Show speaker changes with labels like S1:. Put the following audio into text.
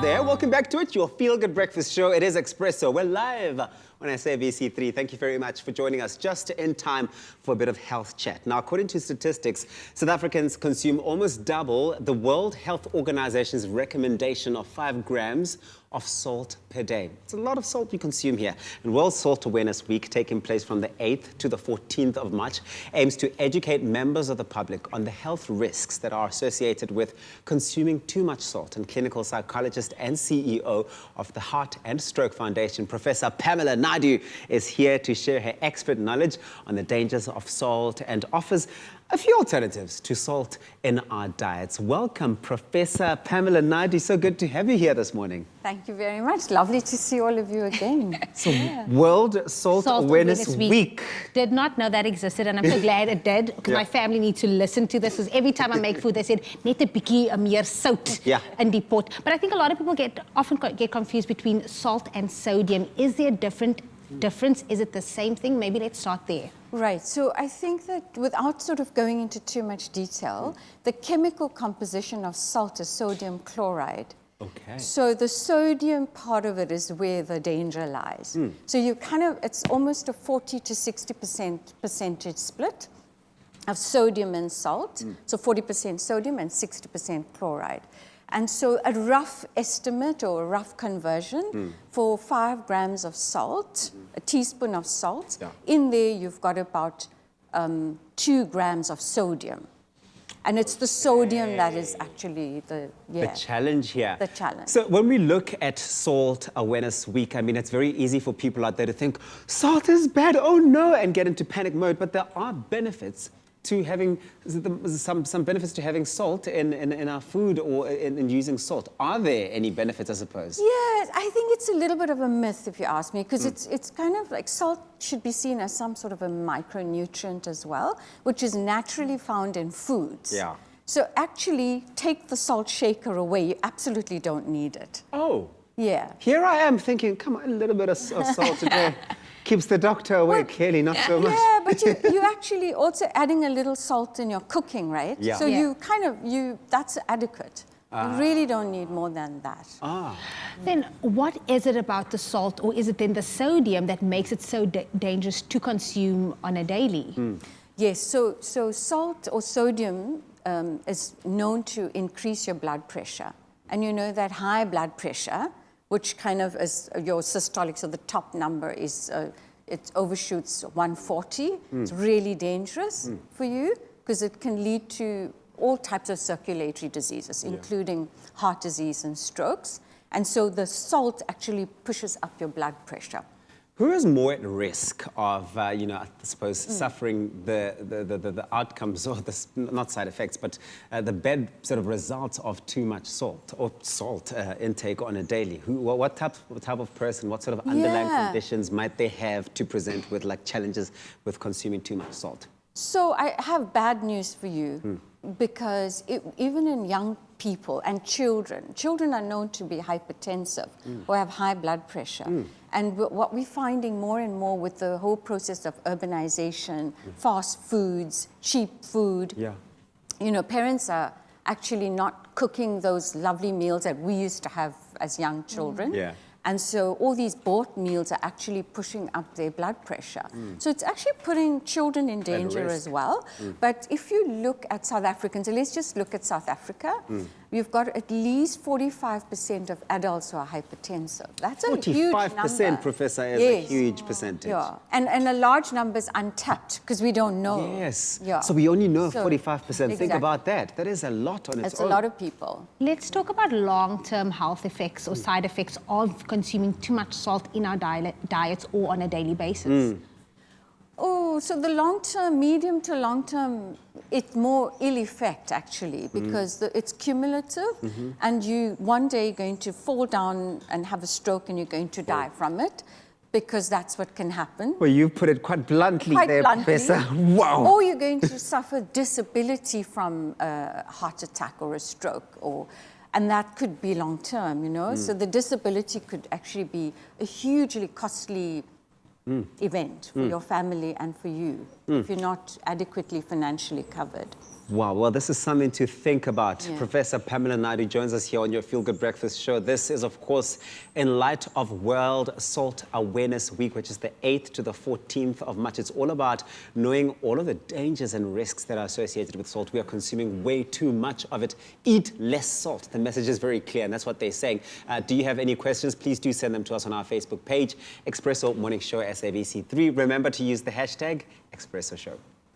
S1: There, welcome back to it, your feel-good breakfast show. It is Expresso. We're live on SABC3. Thank you very much for joining us just in time for a bit of health chat. Now, according to statistics, South Africans consume almost double the World Health Organization's recommendation of 5 grams of salt per day. It's a lot of salt we consume here. And World Salt Awareness Week, taking place from the 8th to the 14th of March, aims to educate members of the public on the health risks that are associated with consuming too much salt. And clinical psychologist and CEO of the Heart and Stroke Foundation, Professor Pamela Naidoo, is here to share her expert knowledge on the dangers of salt and offers a few alternatives to salt in our diets. Welcome, Professor Pamela Naidoo. So good to have you here this morning.
S2: Thank you very much. Lovely to see all of you again.
S1: So, World Salt Awareness Week.
S3: Did not know that existed, and I'm so glad it did, because my family needs to listen to this, because every time I make food, they said, net 'n bietjie meer sout in die pot. But I think a lot of people often get confused between salt and sodium. Is there a difference? Is it the same thing? Maybe let's start there.
S2: Right, so I think that without sort of going into too much detail, the chemical composition of salt is sodium chloride.
S1: Okay.
S2: So the sodium part of it is where the danger lies. So you it's almost a 40 to 60% percentage split of sodium and salt. So 40% sodium and 60% chloride. And so a rough estimate or a rough conversion for 5 grams of salt, a teaspoon of salt, in there you've got about 2 grams of sodium. And it's the sodium that is actually the
S1: challenge here.
S2: The challenge.
S1: So when we look at Salt Awareness Week, I mean, it's very easy for people out there to think, salt is bad, oh no, and get into panic mode. But there are benefits to having, some benefits to having salt in our food or in using salt. Are there any benefits, I suppose?
S2: Yes, I think it's a little bit of a myth, if you ask me, because it's kind of like salt should be seen as some sort of a micronutrient as well, which is naturally found in foods.
S1: Yeah.
S2: So actually, take the salt shaker away, you absolutely don't need it.
S1: Oh.
S2: Yeah.
S1: Here I am thinking, come on, a little bit of salt today keeps the doctor away, clearly not so much.
S2: Yeah, but you actually also adding a little salt in your cooking, right?
S1: Yeah.
S2: So that's adequate. You really don't need more than that.
S3: Then what is it about the salt, or is it then the sodium that makes it so dangerous to consume on a daily?
S2: Yes, so salt or sodium is known to increase your blood pressure. And you know that high blood pressure, which kind of is your systolic, so the top number is, it overshoots 140. It's really dangerous for you because it can lead to all types of circulatory diseases, including heart disease and strokes. And so the salt actually pushes up your blood pressure.
S1: Who is more at risk of, I suppose, suffering the outcomes, or not side effects, but the bad sort of results of too much salt or salt intake on a daily? What type of person, what sort of underlying conditions might they have to present with challenges with consuming too much salt?
S2: So I have bad news for you, because even in young people and children are known to be hypertensive or have high blood pressure. And what we're finding more and more with the whole process of urbanization, fast foods, cheap food, parents are actually not cooking those lovely meals that we used to have as young children. And so all these bought meals are actually pushing up their blood pressure. So it's actually putting children in danger as well. But if you look at South Africans, so let's just look at South Africa, we've got at least 45% of adults who are hypertensive. That's a huge number.
S1: 45%, Professor, is a huge percentage.
S2: Yeah, and a large number is untapped because we don't know.
S1: Yes, so we only know 45%.
S2: Exactly.
S1: Think about that. That is a lot on its own.
S2: It's a lot of people.
S3: Let's talk about long-term health effects or side effects of consuming too much salt in our diets or on a daily basis.
S2: Oh, so the long-term, medium to long-term, it's more ill effect actually, because it's cumulative, and you one day you're going to fall down and have a stroke and you're going to die from it, because that's what can happen.
S1: Well, you put it quite bluntly Professor. Wow.
S2: Or you're going to suffer disability from a heart attack or a stroke, and that could be long-term, So the disability could actually be a hugely costly event for your family and for you. if you're not adequately financially covered.
S1: Wow, well, this is something to think about.
S2: Yeah.
S1: Professor Pamela Naidoo joins us here on your Feel Good Breakfast show. This is, of course, in light of World Salt Awareness Week, which is the 8th to the 14th of March. It's all about knowing all of the dangers and risks that are associated with salt. We are consuming way too much of it. Eat less salt. The message is very clear, and that's what they're saying. Do you have any questions? Please do send them to us on our Facebook page, Expresso Morning Show SABC3. Remember to use the hashtag Expresso Show.